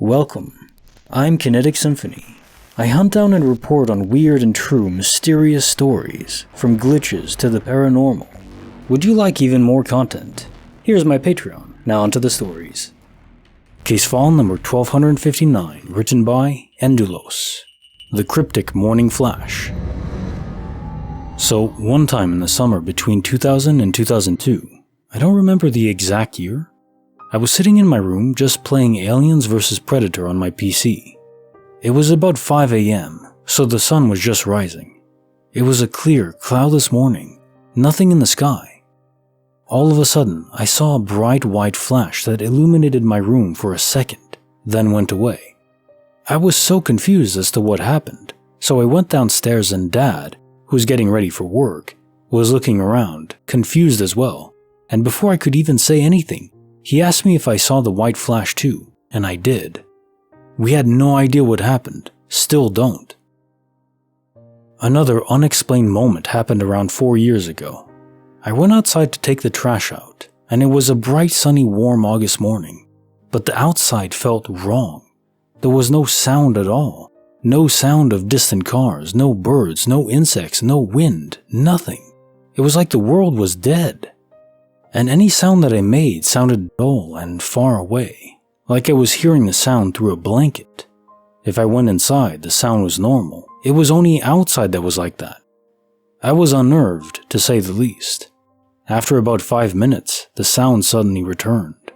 Welcome. I'm Kinetic Symphony. I hunt down and report on weird and true mysterious stories, from glitches to the paranormal. Would you like even more content? Here's my Patreon. Now onto the stories. Case file number 1259, written by Endulos. The Cryptic Morning Flash. So, one time in the summer between 2000 and 2002, I don't remember the exact year, I was sitting in my room just playing Aliens vs Predator on my PC. It was about 5 AM, so the sun was just rising. It was a clear, cloudless morning, nothing in the sky. All of a sudden, I saw a bright white flash that illuminated my room for a second, then went away. I was so confused as to what happened, so I went downstairs and Dad, who was getting ready for work, was looking around, confused as well, and before I could even say anything, he asked me if I saw the white flash too, and I did. We had no idea what happened, still don't. Another unexplained moment happened around 4 years ago. I went outside to take the trash out, and it was a bright sunny warm August morning, but the outside felt wrong. There was no sound at all, no sound of distant cars, no birds, no insects, no wind, nothing. It was like the world was dead. And any sound that I made sounded dull and far away, like I was hearing the sound through a blanket. If I went inside, the sound was normal. It was only outside that was like that. I was unnerved, to say the least. After about 5 minutes, the sound suddenly returned.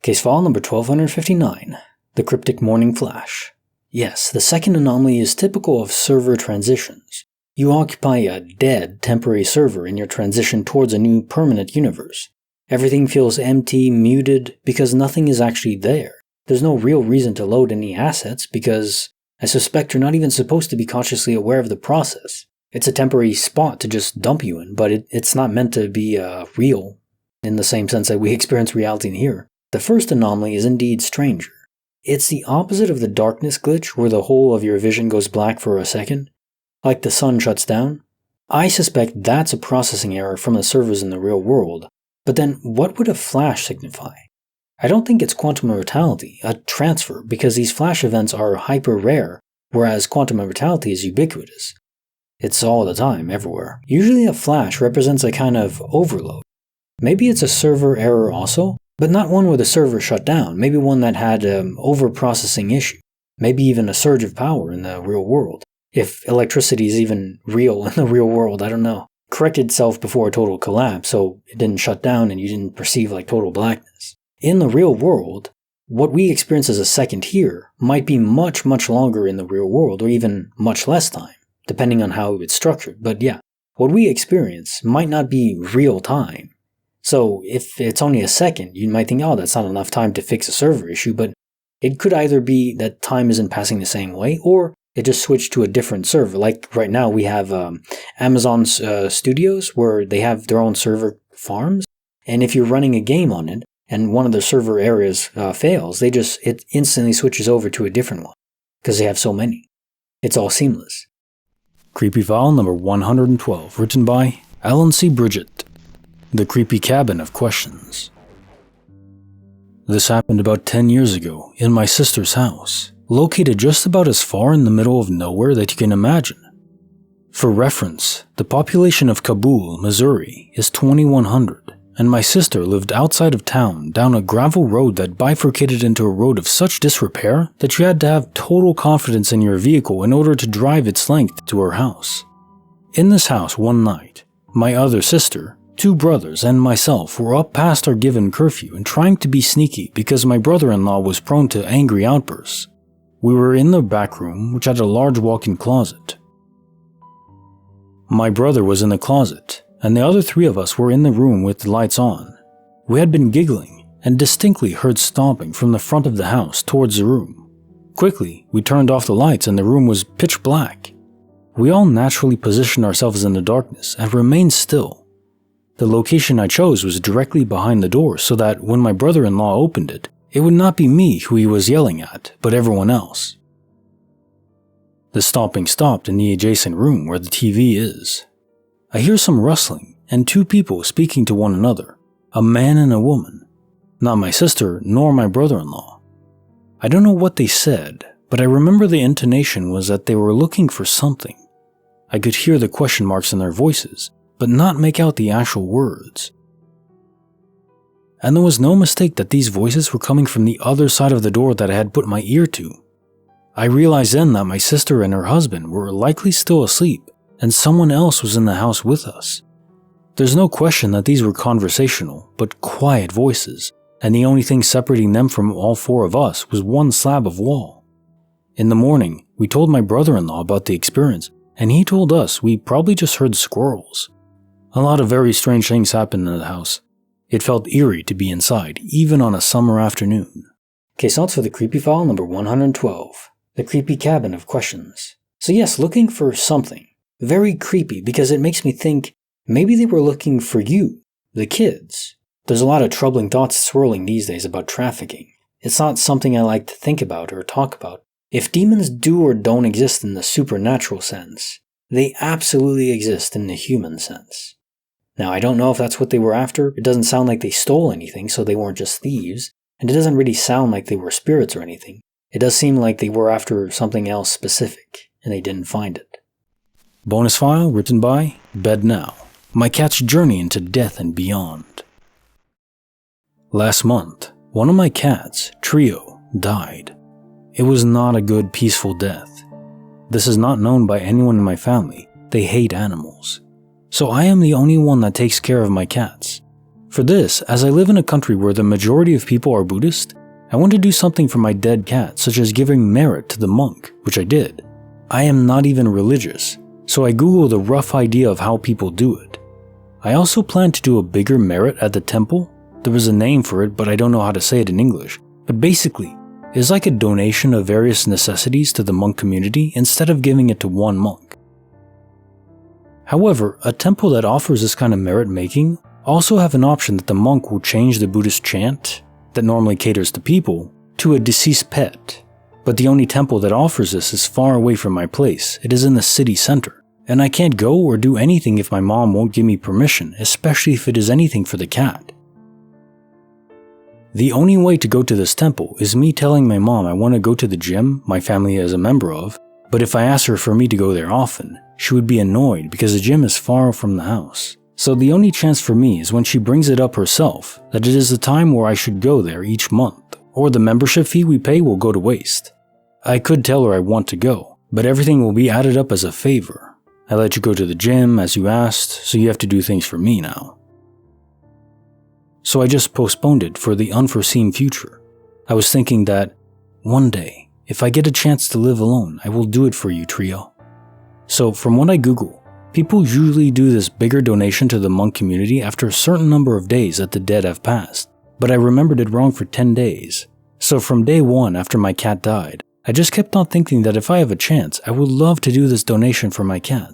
Case file number 1259, the Cryptic Morning Flash. Yes, the second anomaly is typical of server transitions. You occupy a dead temporary server in your transition towards a new permanent universe. Everything feels empty, muted, because nothing is actually there. There's no real reason to load any assets because I suspect you're not even supposed to be consciously aware of the process. It's a temporary spot to just dump you in, but it's not meant to be real in the same sense that we experience reality in here. The first anomaly is indeed stranger. It's the opposite of the darkness glitch where the whole of your vision goes black for a second. Like the sun shuts down. I suspect that's a processing error from the servers in the real world, but then what would a flash signify? I don't think it's quantum immortality, a transfer, because these flash events are hyper rare, whereas quantum immortality is ubiquitous. It's all the time, everywhere. Usually a flash represents a kind of overload. Maybe it's a server error also, but not one where the server shut down, maybe one that had an over-processing issue, maybe even a surge of power in the real world. If electricity is even real in the real world, I don't know. Corrected itself before a total collapse, so it didn't shut down and you didn't perceive like total blackness. In the real world, what we experience as a second here might be much, much longer in the real world, or even much less time, depending on how it's structured. But yeah, what we experience might not be real time. So if it's only a second, you might think, oh, that's not enough time to fix a server issue, but it could either be that time isn't passing the same way, or it just switched to a different server. Like right now we have Amazon Studios where they have their own server farms. And if you're running a game on it and one of the server areas fails, it instantly switches over to a different one because they have so many. It's all seamless. Creepy file number 112, written by allonsybridget. The Creepy Cabin of Questions. This happened about 10 years ago in my sister's house. Located just about as far in the middle of nowhere that you can imagine. For reference, the population of Kabul, Missouri is 2,100, and my sister lived outside of town down a gravel road that bifurcated into a road of such disrepair that you had to have total confidence in your vehicle in order to drive its length to her house. In this house one night, my other sister, 2 brothers, and myself were up past our given curfew and trying to be sneaky because my brother-in-law was prone to angry outbursts. We were in the back room, which had a large walk-in closet. My brother was in the closet, and the other 3 of us were in the room with the lights on. We had been giggling and distinctly heard stomping from the front of the house towards the room. Quickly, we turned off the lights and the room was pitch black. We all naturally positioned ourselves in the darkness and remained still. The location I chose was directly behind the door so that when my brother-in-law opened it, it would not be me who he was yelling at, but everyone else. The stomping stopped in the adjacent room where the TV is. I hear some rustling and 2 people speaking to one another, a man and a woman. Not my sister nor my brother-in-law. I don't know what they said, but I remember the intonation was that they were looking for something. I could hear the question marks in their voices, but not make out the actual words. And there was no mistake that these voices were coming from the other side of the door that I had put my ear to. I realized then that my sister and her husband were likely still asleep, and someone else was in the house with us. There's no question that these were conversational, but quiet voices, and the only thing separating them from all four of us was one slab of wall. In the morning, we told my brother-in-law about the experience, and he told us we probably just heard squirrels. A lot of very strange things happened in the house. It felt eerie to be inside, even on a summer afternoon. Case notes for the Creepy File number 112. The Creepy Cabin of Questions. So yes, looking for something. Very creepy because it makes me think maybe they were looking for you, the kids. There's a lot of troubling thoughts swirling these days about trafficking. It's not something I like to think about or talk about. If demons do or don't exist in the supernatural sense, they absolutely exist in the human sense. Now, I don't know if that's what they were after. It doesn't sound like they stole anything, so they weren't just thieves. And it doesn't really sound like they were spirits or anything. It does seem like they were after something else specific, and they didn't find it. Bonus file written by Bednow. My cat's journey into death and beyond. Last month, one of my cats, Trio, died. It was not a good, peaceful death. This is not known by anyone in my family. They hate animals. So I am the only one that takes care of my cats. For this, as I live in a country where the majority of people are Buddhist, I want to do something for my dead cat, such as giving merit to the monk, which I did. I am not even religious, so I googled a rough idea of how people do it. I also plan to do a bigger merit at the temple. There was a name for it, but I don't know how to say it in English. But basically, it's like a donation of various necessities to the monk community instead of giving it to one monk. However, a temple that offers this kind of merit making also have an option that the monk will change the Buddhist chant that normally caters to people to a deceased pet. But the only temple that offers this is far away from my place. It is in the city center, and I can't go or do anything if my mom won't give me permission, especially if it is anything for the cat. The only way to go to this temple is me telling my mom I want to go to the gym my family is a member of, but if I ask her for me to go there often, she would be annoyed because the gym is far from the house. So the only chance for me is when she brings it up herself that it is the time where I should go there each month, or the membership fee we pay will go to waste. I could tell her I want to go, but everything will be added up as a favor. I let you go to the gym as you asked, so you have to do things for me now. So I just postponed it for the unforeseen future. I was thinking that one day, if I get a chance to live alone, I will do it for you, Trio. So from what I Google, people usually do this bigger donation to the monk community after a certain number of days that the dead have passed, but I remembered it wrong for 10 days. So from day 1 after my cat died, I just kept on thinking that if I have a chance, I would love to do this donation for my cat.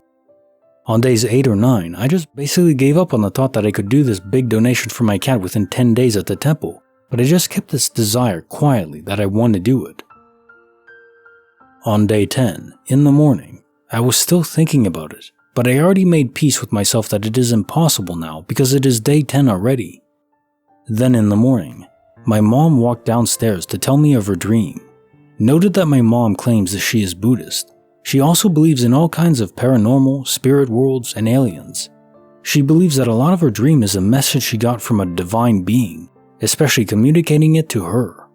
On days 8 or 9, I just basically gave up on the thought that I could do this big donation for my cat within 10 days at the temple, but I just kept this desire quietly that I wanted to do it. On day 10, in the morning, I was still thinking about it, but I already made peace with myself that it is impossible now because it is day 10 already. Then in the morning, my mom walked downstairs to tell me of her dream. Noted that my mom claims that she is Buddhist. She also believes in all kinds of paranormal, spirit worlds, and aliens. She believes that a lot of her dream is a message she got from a divine being, especially communicating it to her.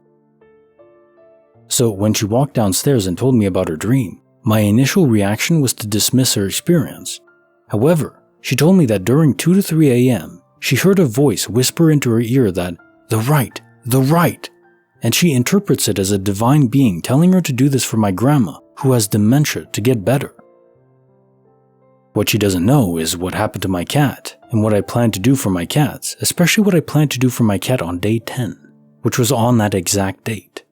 So when she walked downstairs and told me about her dream, my initial reaction was to dismiss her experience. However, she told me that during 2 to 3 a.m., she heard a voice whisper into her ear that, the right, and she interprets it as a divine being telling her to do this for my grandma, who has dementia, to get better. What she doesn't know is what happened to my cat, and what I plan to do for my cats, especially what I plan to do for my cat on day 10, which was on that exact date,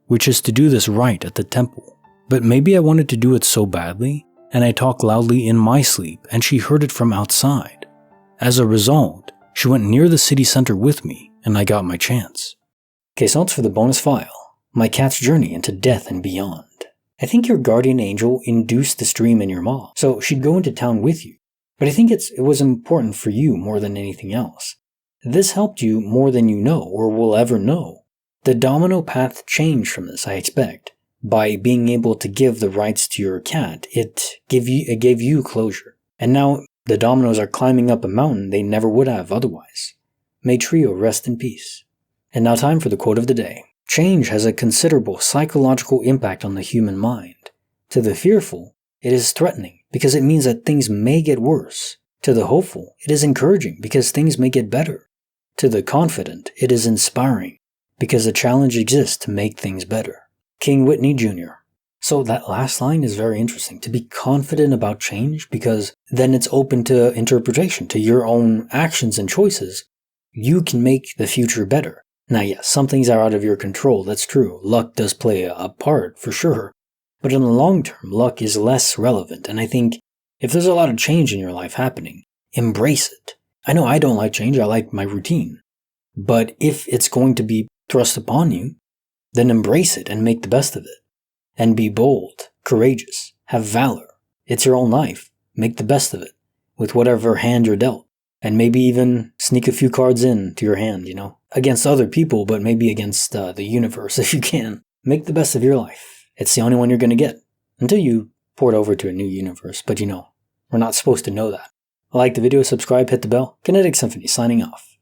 which is to do this right at the temple. But maybe I wanted to do it so badly, and I talked loudly in my sleep, and she heard it from outside. As a result, she went near the city center with me, and I got my chance. Case notes for the bonus file. My cat's journey into death and beyond. I think your guardian angel induced this dream in your mom, so she'd go into town with you. But I think it was important for you more than anything else. This helped you more than you know or will ever know. The domino path changed from this, I expect. By being able to give the rights to your cat, it gave you closure. And now the dominoes are climbing up a mountain they never would have otherwise. May Trio rest in peace. And now time for the quote of the day. Change has a considerable psychological impact on the human mind. To the fearful, it is threatening because it means that things may get worse. To the hopeful, it is encouraging because things may get better. To the confident, it is inspiring because a challenge exists to make things better. King Whitney Jr. So that last line is very interesting. To be confident about change, because then it's open to interpretation, to your own actions and choices. You can make the future better. Now yes, some things are out of your control, that's true. Luck does play a part, for sure. But in the long term, luck is less relevant. And I think if there's a lot of change in your life happening, embrace it. I know I don't like change, I like my routine. But if it's going to be thrust upon you, then embrace it and make the best of it. And be bold, courageous, have valor. It's your own life. Make the best of it with whatever hand you're dealt. And maybe even sneak a few cards in to your hand, against other people, but maybe against the universe if you can. Make the best of your life. It's the only one you're going to get until you port over to a new universe. But we're not supposed to know that. Like the video, subscribe, hit the bell. Kinetic Symphony signing off.